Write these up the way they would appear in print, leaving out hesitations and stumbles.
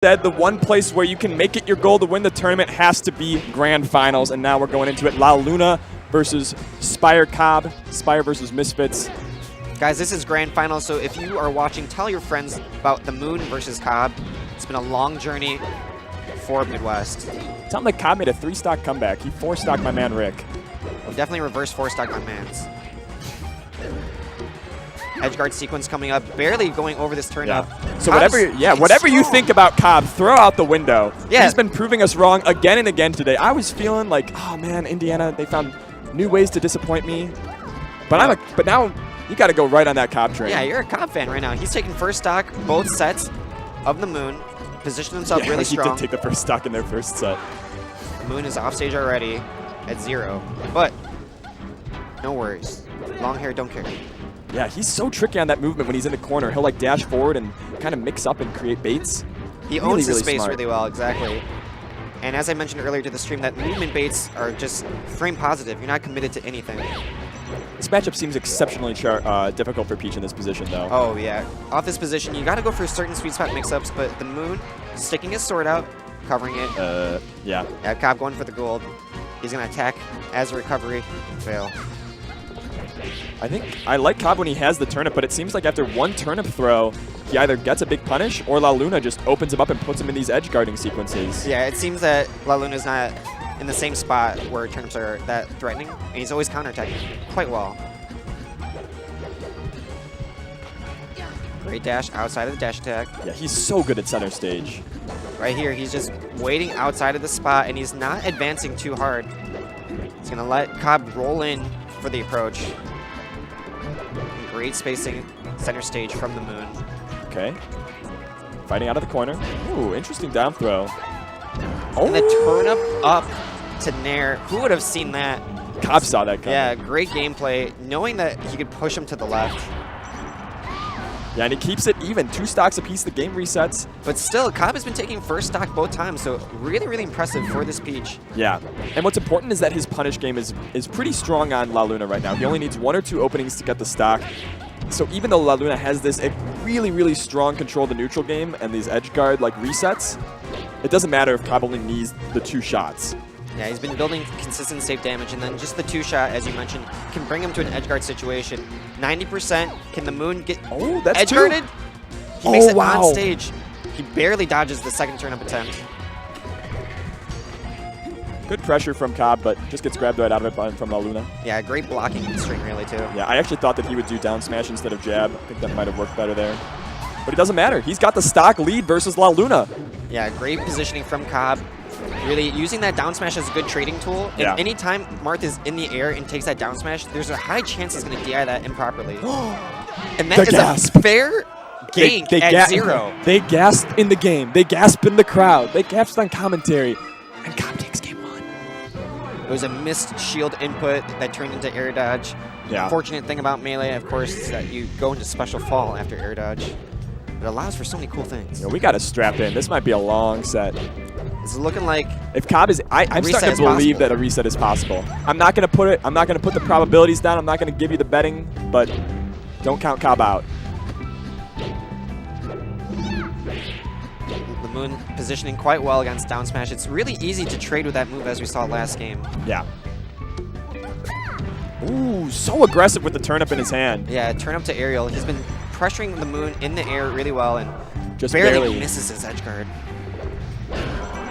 said, the one place where you can make it your goal to win the tournament has to be grand finals, and now we're going into it. La Luna versus Spire Cobb, Spire versus Misfits. Guys, this is grand finals, so if you are watching, tell your friends about the Moon versus Cobb. It's been a long journey for Midwest. Tell them that Cobb made a 3-stock comeback. He 4-stocked my man Rick. Well, definitely reverse 4-stock my man's. Edge guard sequence coming up, barely going over this turn up. So whatever you think about Cobb, throw out the window. Yeah. He's been proving us wrong again and again today. I was feeling like, oh man, Indiana, they found new ways to disappoint me. But now you got to go right on that Cobb train. Yeah, you're a Cobb fan right now. He's taking first stock both sets of the Moon, positioned himself really strong. He did take the first stock in their first set. The Moon is off stage already at 0, but no worries. Long hair, don't care. Yeah, he's so tricky on that movement when he's in the corner. He'll like dash forward and kind of mix up and create baits. He owns the space really well, exactly. And as I mentioned earlier to the stream, that movement baits are just frame positive. You're not committed to anything. This matchup seems exceptionally difficult for Peach in this position, though. Oh, yeah. Off this position, you got to go for certain sweet spot mix-ups, but the Moon sticking his sword out, covering it. Yeah. Yeah, Cobb going for the gold. He's going to attack as a recovery. Fail. I think I like Cobb when he has the turnip, but it seems like after one turnip throw, he either gets a big punish or La Luna just opens him up and puts him in these edge guarding sequences. Yeah, it seems that La Luna's not in the same spot where turnips are that threatening, and he's always counterattacking quite well. Great dash outside of the dash attack. Yeah, he's so good at center stage. Right here, he's just waiting outside of the spot, and he's not advancing too hard. He's going to let Cobb roll in for the approach. Great spacing center stage from the Moon. Okay. Fighting out of the corner. Ooh, interesting down throw. Oh. And the turnip up to Nair. Who would have seen that? Cobb saw that coming. Yeah, great gameplay, knowing that he could push him to the left. Yeah, and he keeps it even. 2 stocks apiece, the game resets. But still, Cobb has been taking first stock both times, so really, really impressive for this Peach. Yeah, and what's important is that his punish game is pretty strong on La Luna right now. He only needs 1 or 2 openings to get the stock. So even though La Luna has this really, really strong control of the neutral game and these edge guard like resets, it doesn't matter if Cobb only needs the 2 shots. Yeah, he's been building consistent safe damage, and then just the 2-shot, as you mentioned, can bring him to an edge guard situation. 90%. Can the Moon get edge guarded? He makes it on stage. He barely dodges the second turnip attempt. Good pressure from Cobb, but just gets grabbed right out of it from La Luna. Yeah, great blocking string really too. Yeah, I actually thought that he would do down smash instead of jab. I think that might have worked better there. But it doesn't matter. He's got the stock lead versus La Luna. Yeah, great positioning from Cobb. Really using that down smash as a good trading tool. Yeah. And anytime Marth is in the air and takes that down smash, there's a high chance he's going to DI that improperly. And that is a fair gank at 0. They gasped in the game. They gasped in the crowd. They gasped on commentary. And Cobb takes game 1. It was a missed shield input that turned into air dodge. Yeah. Fortunate thing about Melee, of course, is that you go into special fall after air dodge. It allows for so many cool things. Yeah, we got to strap in. This might be a long set. It's looking like if Cobb is, I'm starting to believe that a reset is possible. I'm not going to put it. I'm not going to put the probabilities down. I'm not going to give you the betting, but don't count Cobb out. The Moon positioning quite well against down smash. It's really easy to trade with that move, as we saw last game. Yeah. Ooh, so aggressive with the turnip in his hand. Yeah, turn up to aerial. He's been pressuring the Moon in the air really well and just barely misses his edge guard.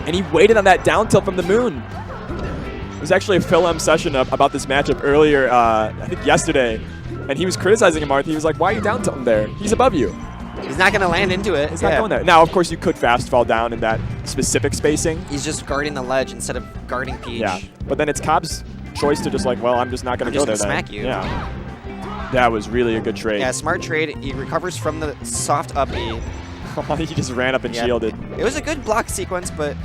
And he waited on that down tilt from the Moon. There was actually a Phil M session about this matchup earlier, I think yesterday, and he was criticizing him, Marth. He was like, why are you down tilting there? He's above you. He's not going to land into it. He's not going there. Now, of course, you could fast fall down in that specific spacing. He's just guarding the ledge instead of guarding Peach. Yeah, but then it's Cobb's choice to just like, well, I'm just not going to go there. Smack you. Yeah. That was really a good trade. Yeah, smart trade. He recovers from the soft up B. He just ran up and shielded. It was a good block sequence, but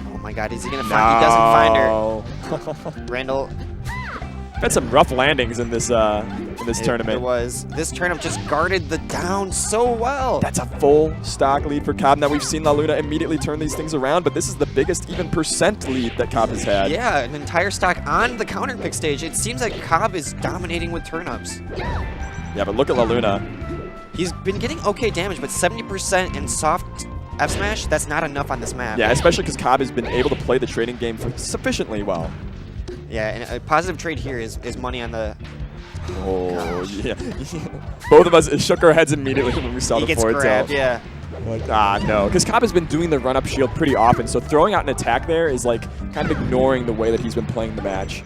oh my God, is he gonna find? He doesn't find her. Randall had some rough landings in this tournament. It was. This turnip just guarded the down so well. That's a full stock lead for Cobb. Now we've seen La Luna immediately turn these things around, but this is the biggest even percent lead that Cobb has had. Yeah, an entire stock on the counter pick stage. It seems like Cobb is dominating with turnips. Yeah, but look at La Luna. He's been getting okay damage, but 70% and soft F smash, that's not enough on this map. Yeah, especially because Cobb has been able to play the trading game sufficiently well. Yeah, and a positive trade here is money on the... Oh, yeah. Both of us shook our heads immediately when we saw the forward grabbed, tilt. yeah. Like, no. Because Cobb has been doing the run-up shield pretty often, so throwing out an attack there is like kind of ignoring the way that he's been playing the match.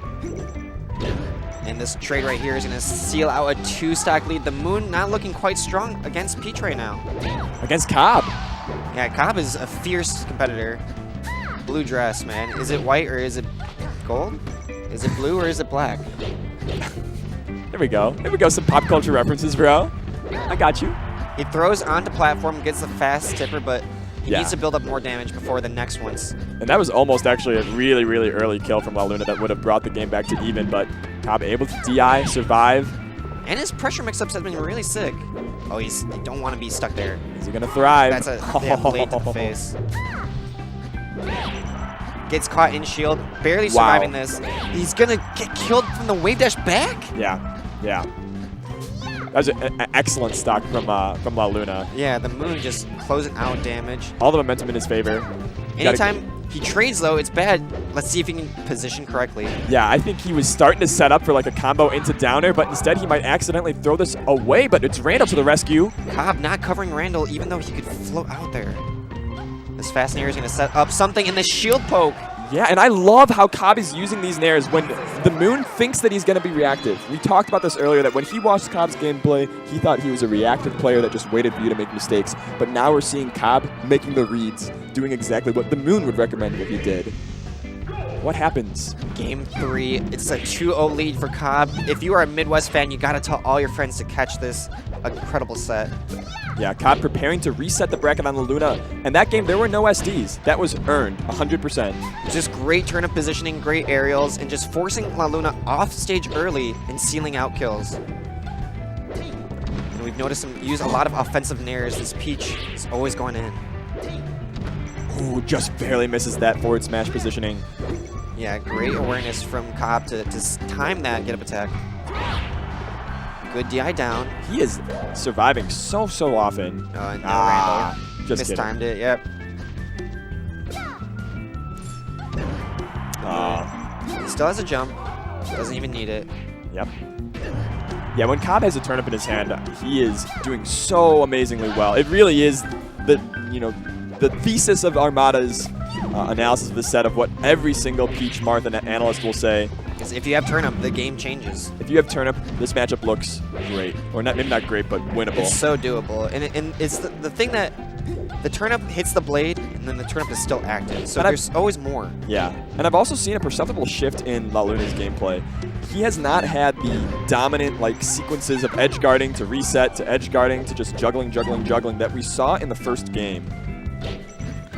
And this trade right here is going to seal out a 2-stock lead. The Moon not looking quite strong against Peach right now. Against Cobb. Yeah, Cobb is a fierce competitor. Blue dress, man. Is it white or is it gold? Is it blue or is it black? There we go. There we go. Some pop culture references, bro. I got you. He throws onto platform, gets the fast tipper, but he needs to build up more damage before the next ones. And that was almost actually a really, really early kill from La Luna that would have brought the game back to even, but Cobb able to DI, survive. And his pressure mix-ups have been really sick. Oh, you don't want to be stuck there. Is he going to thrive? That's a blade to the face. Gets caught in shield, barely surviving this. He's going to get killed from the wave dash back? Yeah. That was an excellent stock from La Luna. Yeah, the Moon just closing out damage. All the momentum in his favor. Anytime he trades, though, it's bad. Let's see if he can position correctly. Yeah, I think he was starting to set up for like a combo into downer, but instead he might accidentally throw this away, but it's Randall to the rescue. Cobb not covering Randall, even though he could float out there. This fast nair is going to set up something in the shield poke. Yeah, and I love how Cobb is using these nairs when the Moon thinks that he's going to be reactive. We talked about this earlier, that when he watched Cobb's gameplay, he thought he was a reactive player that just waited for you to make mistakes. But now we're seeing Cobb making the reads, doing exactly what the Moon would recommend if he did. What happens? Game 3, it's a 2-0 lead for Cobb. If you are a Midwest fan, you got to tell all your friends to catch this incredible set. Yeah, Cobb preparing to reset the bracket on La Luna. And that game, there were no SDs. That was earned, 100%. Just great turnip positioning, great aerials, and just forcing La Luna off stage early and sealing out kills. And we've noticed him use a lot of offensive nairs. This Peach is always going in. Ooh, just barely misses that forward smash positioning. Yeah, great awareness from Cobb to time that get-up attack. Good DI down. He is surviving so often. And Randall just mistimed it, yep. He still has a jump. Doesn't even need it. Yep. Yeah, when Cobb has a turnip in his hand, he is doing so amazingly well. It really is the thesis of Armada's analysis of the set of what every single Peach, Marth, and analyst will say. Because if you have turnip, the game changes. If you have turnip, this matchup looks great. Or maybe not great, but winnable. It's so doable. And it's the thing that the turnip hits the blade, and then the turnip is still active. So there's always more. Yeah. And I've also seen a perceptible shift in La Luna's gameplay. He has not had the dominant sequences of edge guarding to reset to edge guarding to just juggling that we saw in the first game.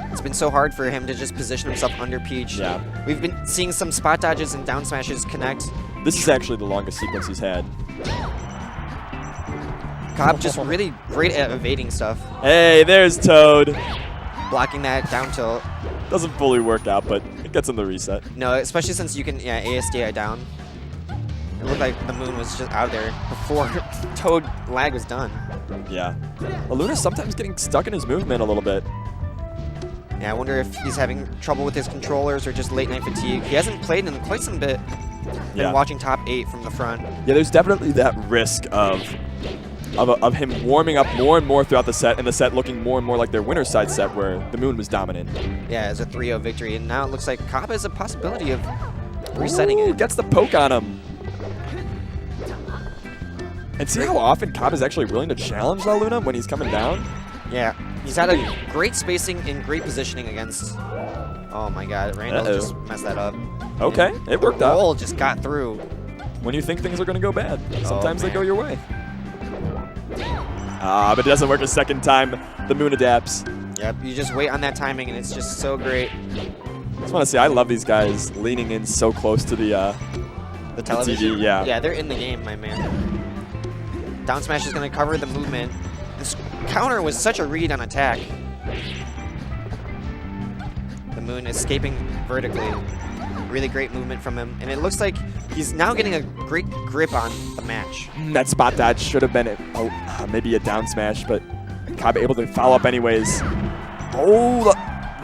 It's been so hard for him to just position himself under Peach. Yeah. We've been seeing some spot dodges and down smashes connect. This is actually the longest sequence he's had. Cobb just really great at evading stuff. Hey, there's Toad. Blocking that down tilt. Doesn't fully work out, but it gets him the reset. No, especially since you can ASDI down. It looked like the Moon was just out there before Toad lag was done. Yeah. La Luna's sometimes getting stuck in his movement a little bit. Yeah, I wonder if he's having trouble with his controllers or just late night fatigue. He hasn't played in quite some bit. Been watching top 8 from the front. Yeah, there's definitely that risk of him warming up more and more throughout the set, and the set looking more and more like their winner's side set where the Moon was dominant. Yeah, as a 3-0 victory, and now it looks like Cobb has a possibility of resetting it. Gets the poke on him. And see how often Cobb is actually willing to challenge La Luna when he's coming down? Yeah, he's had a great spacing and great positioning against... Oh my god, Randall just messed that up. Okay, it worked out. Roll just got through. When you think things are going to go bad, sometimes they go your way. But it doesn't work a second time. The Moon adapts. Yep, you just wait on that timing, and it's just so great. I just want to say, I love these guys leaning in so close to the television. TV, yeah. Yeah, they're in the game, my man. Down smash is going to cover the movement. This counter was such a read on attack. The Moon escaping vertically. Really great movement from him. And it looks like he's now getting a great grip on the match. That spot dodge should have been maybe a down smash, but Cobb able to follow up anyways. Oh,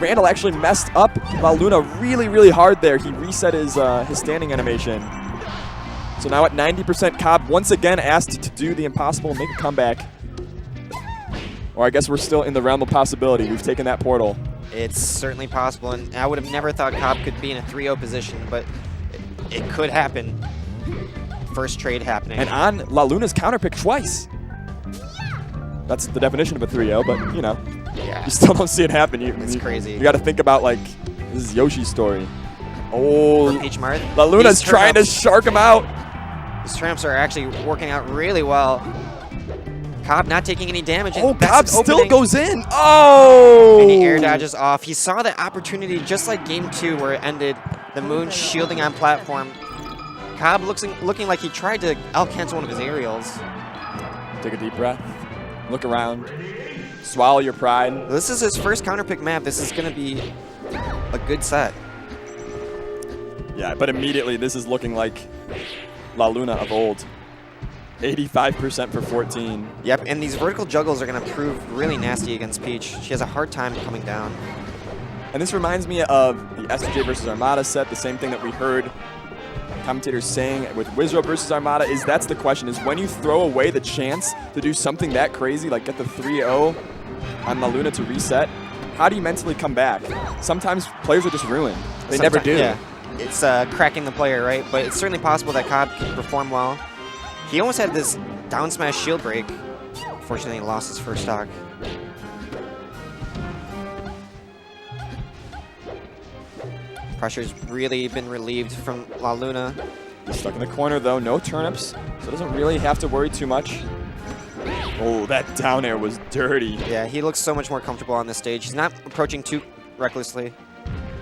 Randall actually messed up Luna really, really hard there. He reset his standing animation. So now at 90%, Cobb once again asked to do the impossible, make a comeback. Or I guess we're still in the realm of possibility. We've taken that portal. It's certainly possible, and I would have never thought Cobb could be in a 3-0 position, but it could happen. First trade happening. And on Luna's counter pick twice. That's the definition of a 3-0, but, you know, you still don't see it happen. It's crazy. You got to think about, like, this is Yoshi's story. Oh, Peach Marth. Luna's trying to shark him out. His turnips are actually working out really well. Cobb not taking any damage. Oh, Cobb still goes in. Oh! And he air dodges off. He saw the opportunity just like game 2 where it ended. The Moon shielding on platform. Cobb looking like he tried to out-cancel one of his aerials. Take a deep breath. Look around. Swallow your pride. This is his first counterpick map. This is going to be a good set. Yeah, but immediately this is looking like Luna of old. 85% for 14. Yep, and these vertical juggles are going to prove really nasty against Peach. She has a hard time coming down. And this reminds me of the SJ versus Armada set, the same thing that we heard commentators saying with Wizro versus Armada is that's the question, is when you throw away the chance to do something that crazy, like get the 3-0 on Luna to reset, how do you mentally come back? Sometimes players are just ruined. They never do. Yeah. It's cracking the player, right? But it's certainly possible that Cobb can perform well. He almost had this down smash shield break. Fortunately, he lost his first stock. Pressure's really been relieved from Luna. He's stuck in the corner, though. No turnips, so doesn't really have to worry too much. Oh, that down air was dirty. Yeah, he looks so much more comfortable on this stage. He's not approaching too recklessly.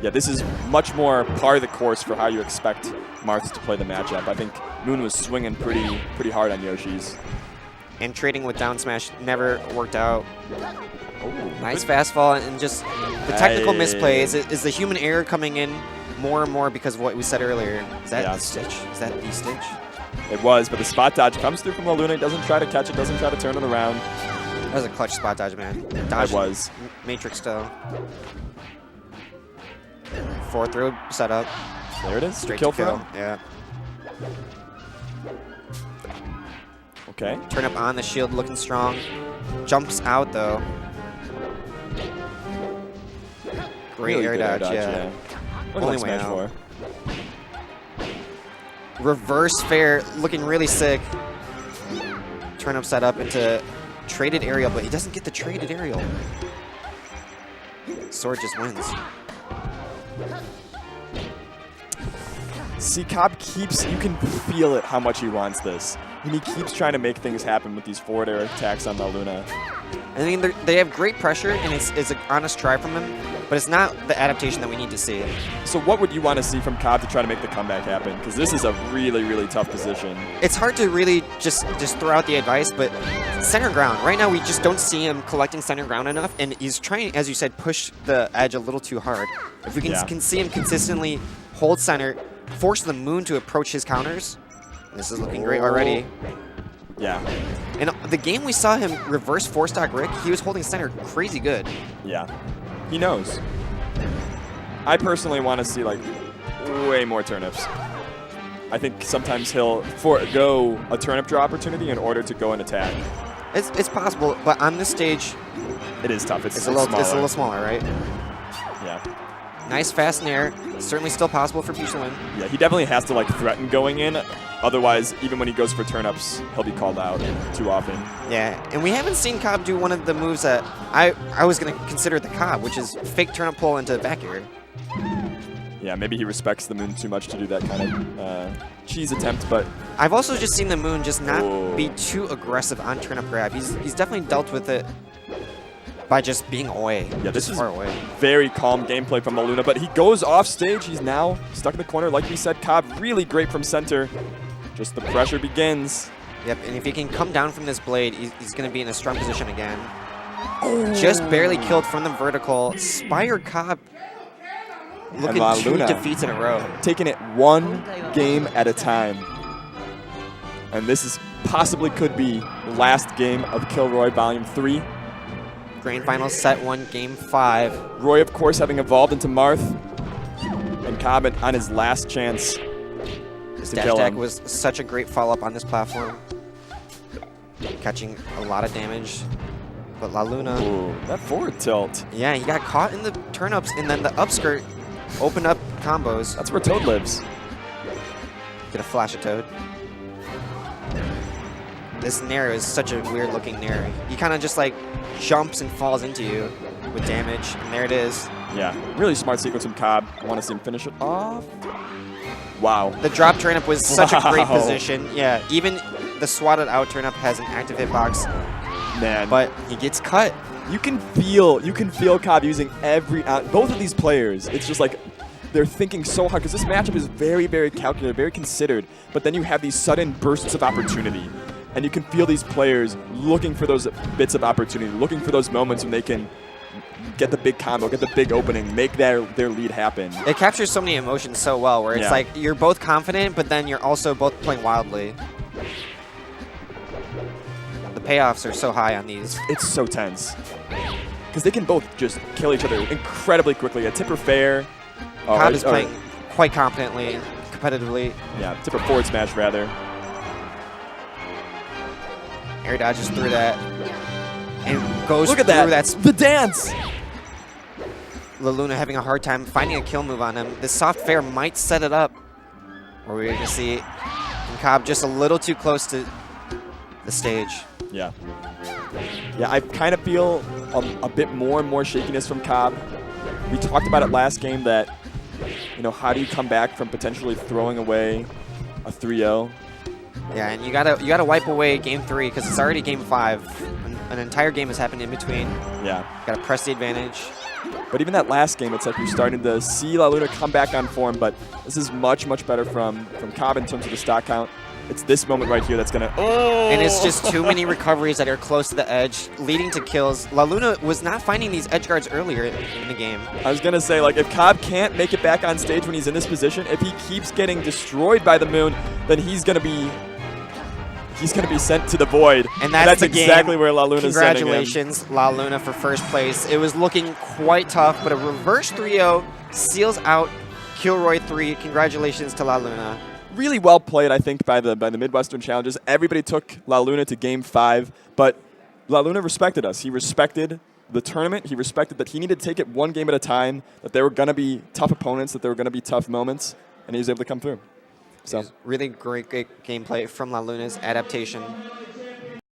Yeah, this is much more par of the course for how you expect Marth to play the matchup. I think Moon was swinging pretty hard on Yoshi's. And trading with down smash never worked out. Oh, nice fastfall, and just the technical misplay. Is the human error coming in more and more because of what we said earlier? Is that the Stitch? Is that the Stitch? It was, but the spot dodge comes through from Luna. He doesn't try to catch it, doesn't try to turn it around. That was a clutch spot dodge, man. Dodge it was. Matrix though. 4-throw setup. There it is. Straight kill to kill. Yeah. Okay. Turn up on the shield, looking strong. Jumps out though. Great really air dodge, yeah. Only way out. Reverse fair, looking really sick. Turn up setup into traded aerial, but he doesn't get the traded aerial. Sword just wins. See, Cobb keeps, you can feel it how much he wants this. And he keeps trying to make things happen with these forward air attacks on Luna. I mean, they have great pressure, and it's an honest try from him, but it's not the adaptation that we need to see. So what would you want to see from Cobb to try to make the comeback happen? Because this is a really, really tough position. It's hard to really just throw out the advice, but center ground. Right now, we just don't see him collecting center ground enough, and he's trying, as you said, push the edge a little too hard. If we can see him consistently hold center, force the Moon to approach his counters, this is looking great already. Yeah. And the game we saw him reverse 4-stock Rick, he was holding center crazy good. Yeah. He knows. I personally want to see, like, way more turnips. I think sometimes he'll forego a turnip draw opportunity in order to go and attack. It's possible, but on this stage, it is tough. It's a little smaller, right? Yeah. Nice fast nair. Certainly still possible for Peach to win. Yeah, he definitely has to, like, threaten going in. Otherwise, even when he goes for turnips, he'll be called out too often. Yeah, and we haven't seen Cobb do one of the moves that I was going to consider the Cobb, which is fake turnip pull into back air. Yeah, maybe he respects the Moon too much to do that kind of cheese attempt, but... I've also just seen the Moon just not be too aggressive on turnip grab. He's definitely dealt with it by just being away. Yeah, this is far away. Very calm gameplay from Luna, but he goes off stage. He's now stuck in the corner. Like we said, Cobb really great from center. Just the pressure begins. Yep, and if he can come down from this blade, he's going to be in a strong position again. Just barely killed from the vertical. Spire Cobb looking 2 defeats in a row. Taking it one game at a time. And this is possibly could be last game of Kilroy Volume 3. Grand Finals Set 1, Game 5. Roy, of course, having evolved into Marth. And Cobb on his last chance. His dash attack was such a great follow-up on this platform. Catching a lot of damage. But La Luna... Ooh, that forward tilt. Yeah, he got caught in the turn-ups, and then the upskirt opened up combos. That's where Toad lives. Get a flash of Toad. This Nair is such a weird-looking Nair. He kind of just, like, jumps and falls into you with damage, and there it is. Yeah, really smart sequence from Cobb. I want to see him finish it off. Wow. The drop turnip was such a great position. Yeah, even the swatted out turnip has an active hitbox. Man. But he gets cut. You can feel Cobb using every both of these players. It's just like they're thinking so hard because this matchup is very, very calculated, very considered. But then you have these sudden bursts of opportunity. And you can feel these players looking for those bits of opportunity, looking for those moments when they can get the big combo, get the big opening, make their lead happen. It captures so many emotions so well, where it's like you're both confident, but then you're also both playing wildly. The payoffs are so high on these. It's so tense. Because they can both just kill each other incredibly quickly. A tipper fair. Cobb is playing quite confidently, competitively. Yeah, tipper forward smash, rather. Air dodges through that. And goes Look at through that. That's the dance. La Luna having a hard time finding a kill move on him. This soft fair might set it up. Or we're going to see Cobb just a little too close to the stage. Yeah. Yeah, I kind of feel a bit more and more shakiness from Cobb. We talked about it last game that, you know, how do you come back from potentially throwing away a 3-0? Yeah, and you gotta wipe away Game 3 because it's already Game 5. An entire game has happened in between. Yeah. Gotta press the advantage. But even that last game, it's like you're starting to see La Luna come back on form, but this is much, much better from Cobb in terms of the stock count. It's this moment right here that's going to... And it's just too many recoveries that are close to the edge, leading to kills. La Luna was not finding these edge guards earlier in the game. I was going to say, like, if Cobb can't make it back on stage when he's in this position, if he keeps getting destroyed by the moon, then he's going to be sent to the void. And that's exactly where La Luna's sending him. Congratulations, La Luna, for first place. It was looking quite tough, but a reverse 3-0 seals out Kilroy 3. Congratulations to La Luna. Really well played, I think, by the Midwestern Challengers. Everybody took La Luna to Game 5, but La Luna respected us. He respected the tournament. He respected that he needed to take it one game at a time, that there were going to be tough opponents, that there were going to be tough moments, and he was able to come through. So really great gameplay from La Luna's adaptation.